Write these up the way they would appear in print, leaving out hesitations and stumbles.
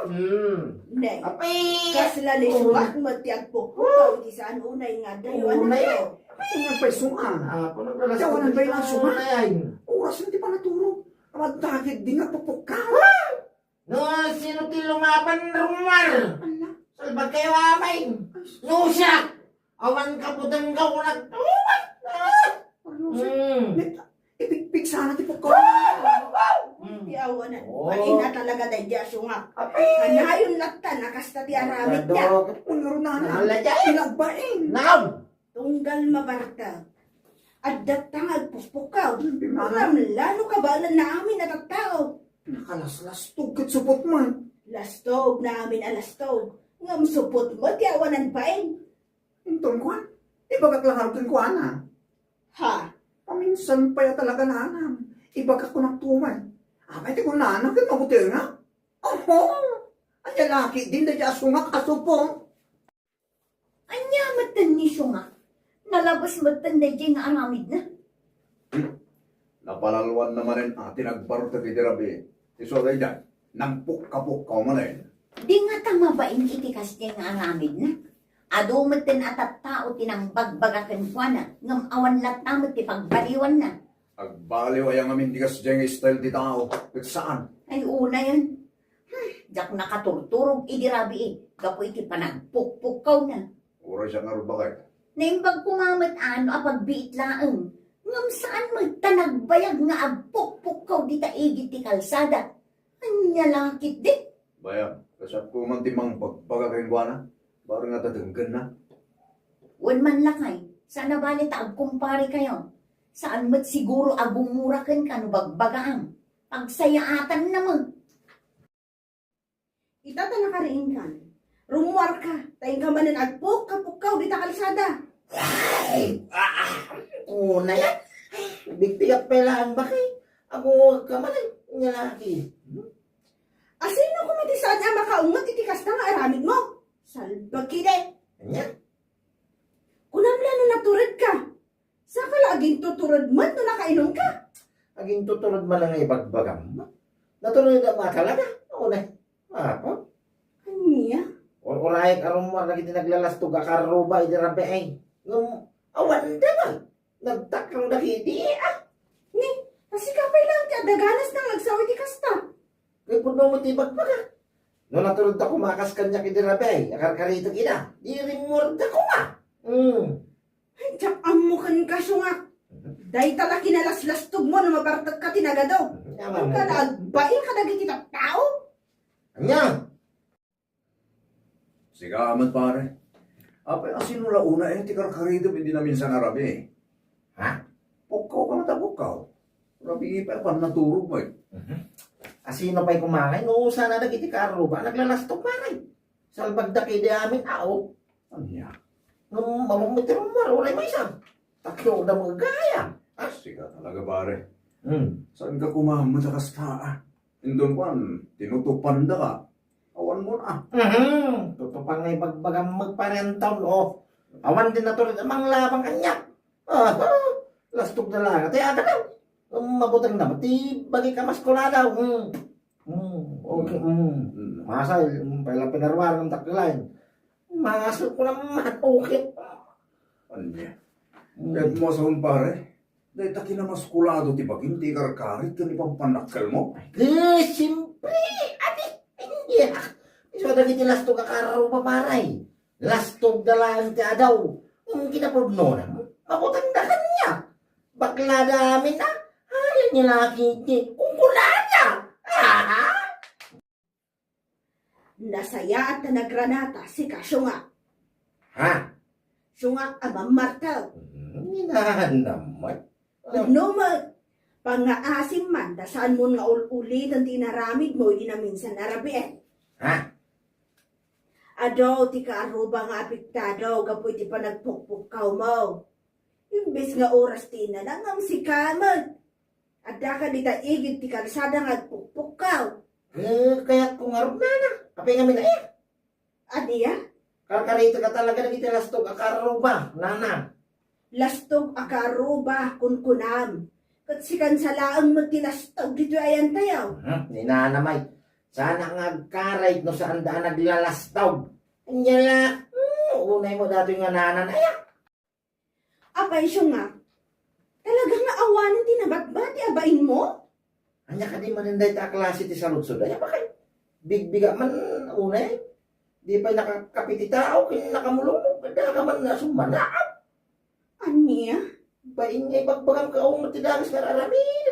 Ne. Api. Kasla ni suwak matiag po. Ikaw di saan unay nga dayo. Unay Ano ay. to? Ang pa'y sunga. Puno ka Jawanan ba yung sunga? Ay. Oras hindi pa naturo. Matagid di nga pupukaw. No, sino ti lumaban rumar? Ala. Salbag kayo amay. No siya. Awan ka po dang gaw nagtumat. Ipigpig sana ti pukaw. Di awanan. Oh. Paina talaga dahil di asunga. Api. Kanayon lakta nakasta ti aramid niya. Unaro na na. Nala dyan. Pinagbain. Nakam. Tunggal mabarta. At datang agpupukaw. Bimana. Maram lalo ka ba na amin natattao. Nakalaslas tugkit supot man. Lastog na amin alastog. Ngam supot mo ti awanan pain. Intong kuan. Ibagat lang harapin ko ana. Ha? Paminsan pa ya talaga na anam. Ibagat ko ng tuman. Amay ti ko na anak. Kaya mabuti nga. Oho. Anya laki din na dyan sungak asupong. Anya matan ni Sunga. Nalabas matan na dyan nga aramid na. Napalalwan naman rin atin nagbarot na kitirabi. Isoray dyan, nampuk-kapuk ka man rin. Di nga tama ba itikas dyan nga aramid na? Ado matan atat tao tinambagbagakan kwa na. Ngam awan lat namot ti pagbaliwan na. Agbaliw ay ang amin digas dyan style di tao. At saan? Ay una yan. Jak nakaturturog idirabi eh. Gapo iti panagpukpukaw na. Oras siya nga rin bakit? Naimbag kumamat ano apagbiit laeng. Ngam saan magtanagbayag nga agpukpukaw di taigit ti kalsada. Anya lakit di. Bayan, kasat ko man timang pagpagakain ko na. Baro nga tatanggan na. Wan man lakay. Sana balit agkumpare kayo. Saan mat siguro agumurakan ka no bagbagaang. Pagsayaatan naman. Itata nakariin kan. Rumuar ka. Tayin ka manan agpuk kapukaw di ta kalsada. Una yan. Bigtiyak pelaan ba kay? Ako ka man ang lalaki. Asino ko mati saan nga makaungat itikas na nga aramid mo? Salbag kide. Anya? Kunamla no naturid ka. Saka laging tuturod man no nakainom ka. Aging tuturod man lang ibagbagam mo. Naturod ang mga talaga. Una. Apa? Anya? Orayag arumar na kita naglalastog akaruba idirabe ay. Ngum awan daman. Nagtakang nakidi Ni, kasi kapay lang ti adaganas nang agsawi ti kasta. Kaya puno mo tibag pa ka. No naturod ako makas kanya kidirabe ay. Akarkarito ina. Di rin murda ko nga. Ay, tiyak amukan ka sungak. Dahil tala kinalas-lastog mo na mabartag ka tinagado. Yaman Ang mo. ka na agbain ka naging kita tao. Anya? Siga amat pare. Apay asino la una ti karkarido hindi na minsan arabi. Ha? Pukaw ka mata pukaw. Rabi pa pa naturog mo eh. Asino pa'y kumangay? No, sana nagiti karuba. Naglalastog paray. Salbagda kay di amin tao. Anya? Nung mamamitirong mo, wala may isang. Takyo na mga gaya. Siga talaga pare. Hmm. Saan ka kumamat sa kasta? Indon kwan, tinutupan da ka. Awan mo na. Tutupang na ibagbagang magparentaw, no? Awan din na tulad amang labang kanya. Lastog na lang. At aga daw. Mabutang na. Mati bagi ka mas kuna daw. Okay. Masay, pala pinarwar ng takilain. Masal ko naman. Okay. Anya? Kahit mo sa pare, dahil taki na maskulado ti pag hindi karkarit ka ni pampanakal mo. Siyempre. Ati. Hindi. So, dagiti lastog akaraw pa paray. Lastog na lang ti adaw. Yung kinapurno na. Mabutang na kanya. Bakla namin na. Ayaw niya laki. Kukulada. Nasaya at nagranata si Kasyunga. Ha? Syunga abang martaw. Hinahan naman. Nagnomag. Pangaasim man, dasaan mo nga ulit ang tinaramid mo, hindi na minsan narabi eh. Ha? Ado, ti kaaruba nga apektado, kapoy ti panagpukpukaw mo. Imbes nga oras ti na lang ang sikamag. Ada ka di taigid ti kalsada nga agpukpukaw. Kaya kung harap na. Kapay nga minaya. Adiya, Karkarito ka talaga na lastog akaruba. Nana. lastog akaruba kunkunam. Kat sikan sa laang magtilastog dito ayan tayaw. Ninanamay. Sana nga karay no saan daan naglalastaw. Anyala, unay mo dato yung nanan. Ay, Apay siya nga. Talagang nga awanan tinabat-bat, abain mo? anya ka di maninday ta klase ti saludsod. Ay, bakit? Bigbiga man unay. Di pa nakakapiti tao, kaya nakamulong mo. Kada ka man na sumana. Aniya? Ba ingay bagbagang kaong matidagas nga aramin.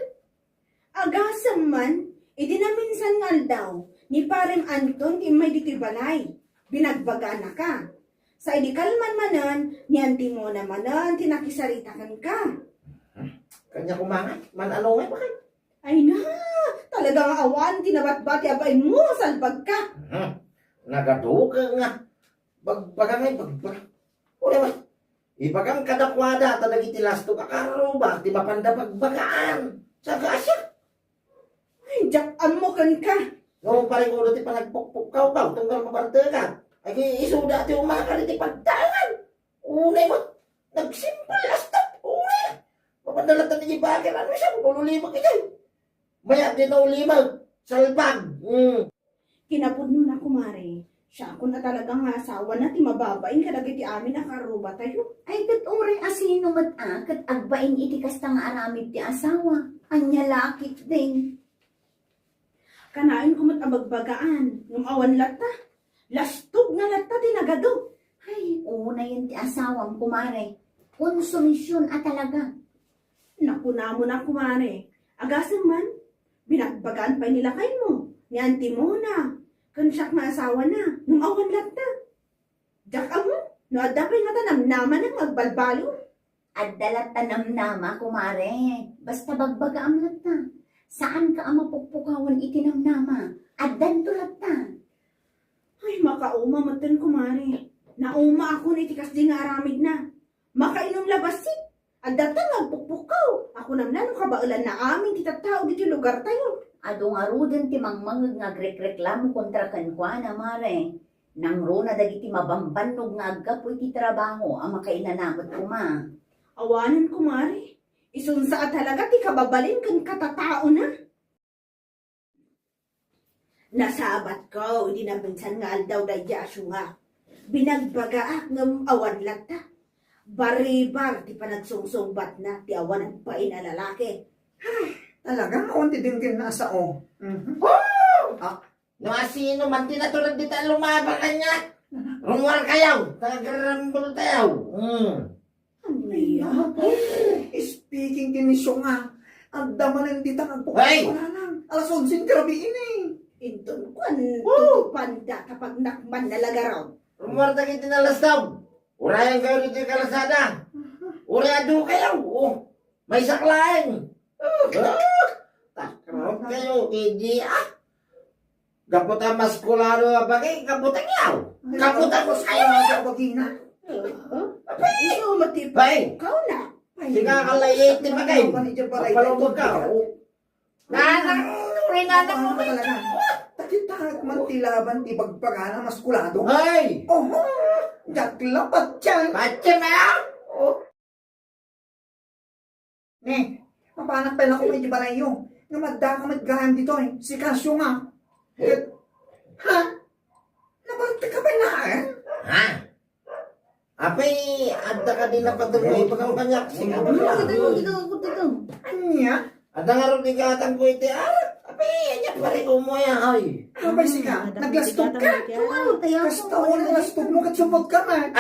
Agasam man, idinaminsan nga daw, ni Pareng Anton, di may dito'y balay. Binagbaga na ka. Sa idikalman manan, ni Auntie mo na manan, tinakisaritakan ka. Kanya kumangay. Man ano nga, bakit? Ay na, talagang awan, tinabat-bati abain mo, salbag ka. Nagaduga nga. Bagbaga nga, bagbaga. Uli ba? Ibagang kadakwada, tanagitilas to kakaroba, di mapanda bagbagaan. Sa gasya. Ay, jakan mo kan ka. Noong paring ulo ti panagpukpukaw ka, tunggal mabarte ka. Ay, isuda ti umakari ti pagtangan. Unay mo, nagsimpal lastap. Unay. Papandalatan ni Bakir, ano siya, pululimag ito. Mayat din na ulimag. Salbag. Kinapudno na kumare. Siya ako na talagang asawa na timababain kadagit ti amin na karuba tayo. Ay, kat uri asino kat agbain iti kasta nga aramid ti asawa. Anya lakit din. Kanain ko matabagbagaan. Ngumawan lata. Lastog nga lata tinagado. Ay, una yun ti asawang kumare. Konsumisyon at talaga. Napuna mo na kumare. Agasan man, binagbagaan pa nila kay mo. Ni Auntie mo na. Kansiyak nga asawa na. Ngumawan lata. Jak mo. No, adapay nga tanamnaman ng magbalbalo. At dalat tanamnama, kumare. Basta bagbaga am lata. Saan ka ang mapukpukawan itinamnama? At danto lata. Ay, makauma matan kumare. Nauma ako ni tikas di nga aramid na. Makainom labasik. At datang magpukpukaw. Ako namnan ang kabaulan na amin titatao dito lugar tayo. Ado nga ruden ti mangmangag nga grek-reklamo kontra kankwa na mare. Nang rona dagiti mabambanog nga aggapoy ti trabaho ang makainanamot kuma. Awanan kumare. Isunsa at talaga ti kababalin kang katatao na. Nasabat ko, hindi na minsan nga aldaw da Yashu nga. Binagbaga ng awan lata. Baribar, ti panagsungsungbat na, ti awanan pa ina lalaki. Talagang awan ti dinggin na sa o. No asino man tinatulad di tayo lumabang kanya. Rumwar kayaw. Tagarambol tayo. Ano yan? Speaking kinisyo nga, ang damanan dita kang Hey! wala lang. Alas 11 karabiin eh. Inton ko ang tutupanda kapag nakman nalaga raw. Rumwar tayo tinalastaw. Urayan kayo dito yung kalasada. Urado kayo. May saklain. Takrot kayo. Hindi Kaputan maskulado bagay. Kaputan yaw. Kaputan mo kayo. Bagina. Iso matipay. Bay. Ikaw na. Sige kalayit ni bagay. Kapalumog ka. Nanang. Rinanang mo talaga. Takita man tilaban ti bagpagana maskulado. Hey! Oho! Jaklapat yan. Patya na yaw. Ne, mapanak pa lang ako may balayo. Nga madda ka madgahan dito eh. Si Casio nga. Ha? Nabalta ka ba na eh? Ha? Apay, adda ka din na patuloy pag ang kanyak. Sige, Anya? adda nga rin igatang ko iti. Apay, anya pa rin umuya. Ay. Ano ba si ka? Naglastog ka? Ano tayo? Kasta ko na lastog mo katsumot ka man.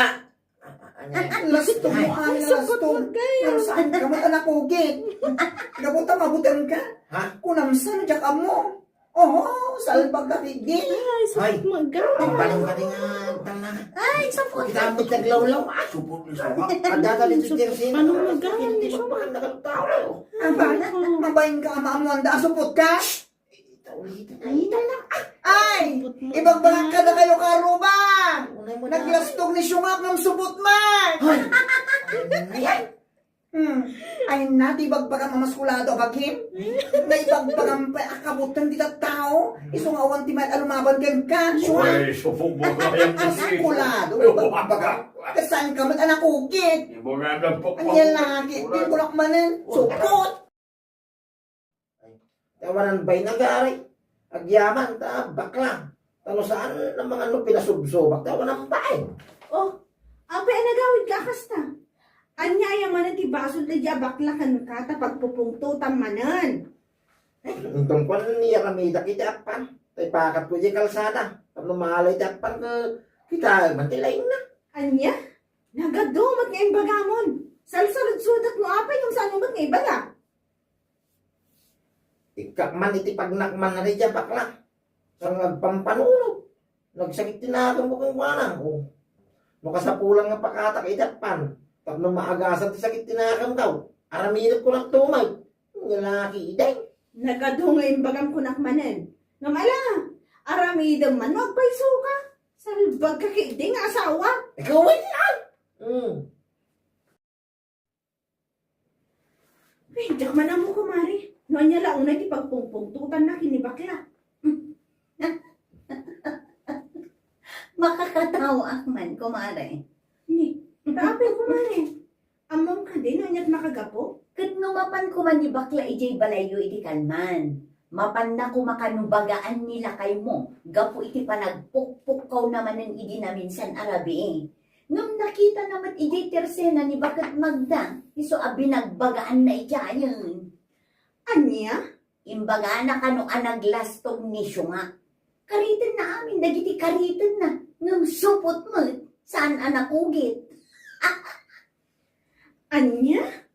Lastog mo ang lastog. Pero saan ka man anak ugit? Kabuta mabutan ka? Ha? Kunamsan dyan ka mo. Oho, salbag ka higit. Ay, ang balang ka din nga. Tanga. Ay, sapot. Kita mo taglawlaw. Supot ni Soba. Adda ka din sa Tirsin. Ano magahan ni Soba? Hindi magpakang nagtao. Mabayin ka ama mo ang dasupot ka? Ay, Ay! Ibagbalang ka na kayo karuba! Naglastog ni Syungak ng subot man! Ay, Ay nati bagbagang mamaskulado bagim? Naibagbagang pa akabutan dita tao? Isong awan ti may alumaban ken ka? Syungak! Uy, supong mo kayang Maskulado? Bagbagang? Kasaan ka man anak ugit? Ibo nga ng pokpok. Ang lagi, di ko lakmanin. Supot! tawanan ba'y nagari? agyaman, bakla. Ano saan ang mga pinasubsobak, tawa ng bae. Oh, apay nagawid ka kasta. Anyaya man ti basol na diya baklakan ka tapag pupungtutan manan. Itong kwan niya kami kita apan. Tay pakat ko di kalsada. Pag lumalay di apan kita mantilay na. Anya? Nagadumat nga imbagamon. Salsalud-sudat mo apay yung saan mo nga ibaga. Ikakman iti pagnakman na rin diya bakla. Sa nagpampanulo. Nagsakit tinakang mo kung wanang. Oh. No kasapulang nga pakatak itapan. Pag nung maagasan ti sakit tinakang daw. Araminot ko lang tumay. Yung lalaki iday. Nagado nga imbagam kunakmanen. Namala, aramidam man magpaiso ka. Salbag ka kidding asawa. Ikaw ay yan. Ay, diyak man mo kumari. Noon niya laong na ti pagpungpungtutan na kinibakla. Makakatawa man, kumare. Ni, tapi kumari. Amam ka din, noon niya't makagapo. Kat numapan ko man ni bakla ijay balayo iti kalman. Mapan na kumakanubagaan nila kay mo. Gapo iti panagpukpukaw naman ng idi na minsan arabi. Ngam nakita naman ijay tersena ni Bakat Magda. Iso abi nagbagaan na ijayan. Anya? Imbaga na kano anaglastog ni Syunga. Karitan na amin, dagiti karitan na. Ngam supot mo, saan anakugit? Anya?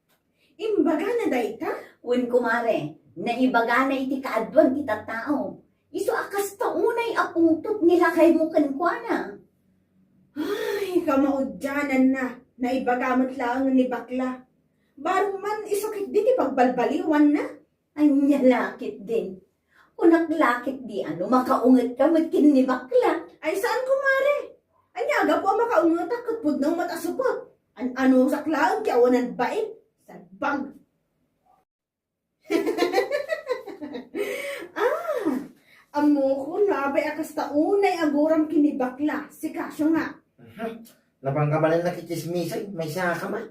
Imbaga na dayta? Un kumare, naibaga na iti kaadwan ti tattao. Iso akas taunay apungtot nila kay mukankwana. Ay, kamaudyanan na. Naibagamot lang ni bakla. Barong man isukit di ti pagbalbaliwan na. Ay nyalakit din. Kunaklakit di ano, makaungat ka matkin ni bakla. Ay, saan kumare? Anya, aga po ang makaungot at pud ng matasupot. Ano saklaang kiawanan bain? Sabag. Amo ko nabay akas taunay aguram kinibakla. Si Kasyo nga. Napangkamalan na kichismisay, may saka man.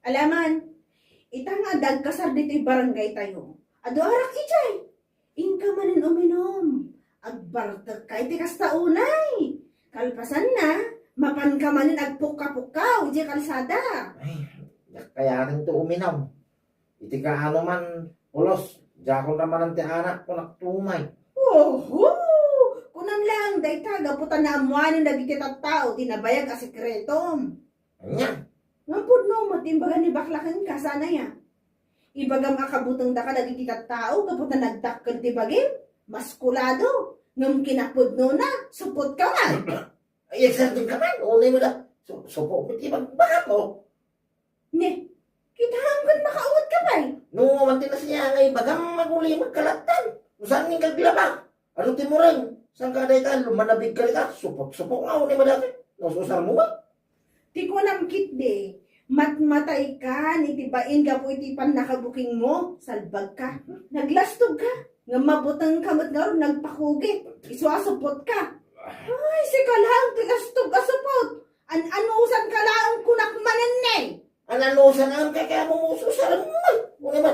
Alaman, itang adag kasar dito'y barangay tayo. Ado arak ijay. Inka manin uminom. Agbartag kay tikas taunay. Kalpasan na, mapan ka manin agpuka-pukaw, ijay kalsada. Ay, kaya rin to uminaw. Iti ka ano man, ulos, jakon naman ang ti anak ko naktumay. Oho! Kunang lang, dayta, gaputan na amuanin na gititat tao, tinabayag a sekretom. Anya, Ngampod no, matimbagan ni baklakan ka, sana ya. Ibagam akabutang da ka na gititat tao, gaputan nagdakkel ti bagim, maskulado. Ngam kinapod no na, supot ka man. ay exerting ka man, unay mo na. Supo, biti magbakat mo. Ne, kita hanggang makaawat ka ba eh? Nungawan din na siya ngay bagang maguli magkalatan. Saan nga kaglaba? Ano ti mo rin? Saan ka day ka? Lumanabig ka rin ka? Supok nga, unay mo dati. Nasusar mo ba? Ti ko nam kit de. Matmatay ka, nitibain ka po itipan nakabuking mo, salbag ka. Naglastog ka, nga mabutang kamot nga ron, nagpakugit. Isuasupot ka. Ay, si kalahang tilastog asupot. Anusan kalahang kunakmanan ne. Ananusan ang kaya mo susar mo. Unay mo.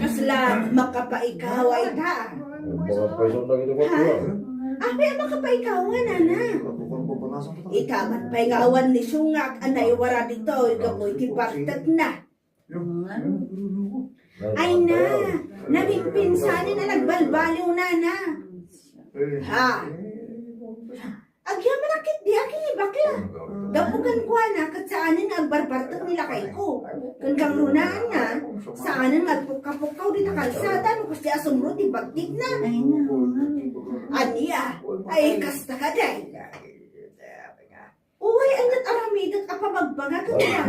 Kasla makapaikaway ta. Mga paisong lang ito ko. Ay, makapaikawan, ana. Ikamat pa nga awan ni Sungak, anay wara dito, ikapoy kipartat na. Ay na, naging pinsanin na nagbalbaliw na na. Ha? Agya manakit di akin ni bakla. Gapugan ko na, kat saanin agbarbartat nila kay ko. Kung runaan na, saanin magpukapukaw di na kalsada, no kasi asumro di bagtik na. Ay na. Aniya, ay kasta ka day. Uy, angat aramidat apamagbaga ka na.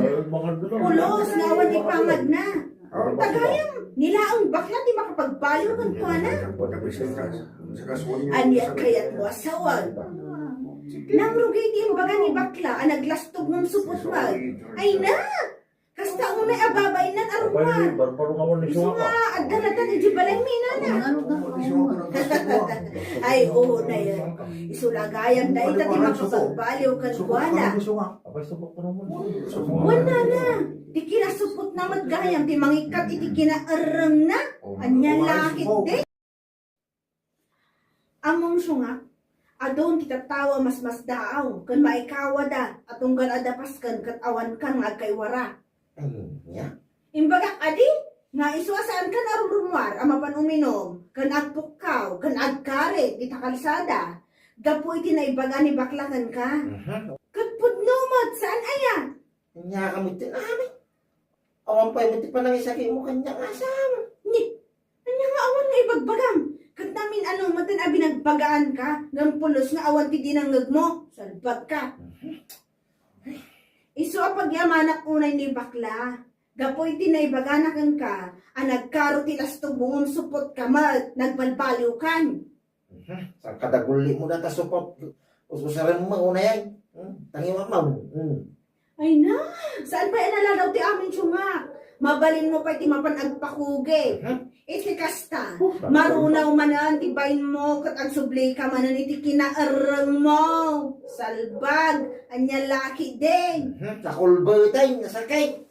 Ulos, ngawan di pangad na. Tagayam, nila ang bakla di makapagbaliw ng kuwana. Aniya kaya't mo asawan. Nang rugay di ang baga ni bakla, ang naglastog ng supot mag. Ay na! Kasta unay ababay na aruman. Iso nga, adalatan na di balay minana. Ay, oo na yan. Isulagayan na ita di makapagbaliw kan kuwana. Wala na. Di kinasupot na matgayam, di mangikat iti kinaarang na. Anya lakit de. Among sungak, adon kita tawa mas daaw, kan maikawa da, atong galadapas kan kat awan kan ngagkaywara. Nya. Imbagak adi, nga isuasaan ka na rumumar, amapan uminom, kan agpukaw, kan agkare, kita kalsada. Gapo iti na ibaga ni baklakan ka. Kat pudnomot, saan aya? Nya kami tinami. Awan pa yung pa nang isaki mo kanyang asama. Anya nga awan nga ibagbagam. Kat namin ano, matan abi nagpagaan ka, ng pulos nga awan ti dinanggag mo, salbag ka. Isu apagyamanak unay ni bakla. Gapoy tinaybaganakan ka, nagkaro tilas tubungom supot ka nagbalbaliw kan. Sa kadaguli mo na ta supot. Ususaran mo una yan. Tangiwa mo. Ay na, saan pa inalalaw ti amin sungak? Mabalin mo pa iti mapanagpakuge. Iti kasta, marunaw manan ti bain mo kat agsublay ka manan iti kinaarang mo. Salbag, anya laki din. Sa kulbo tayo, nasakay.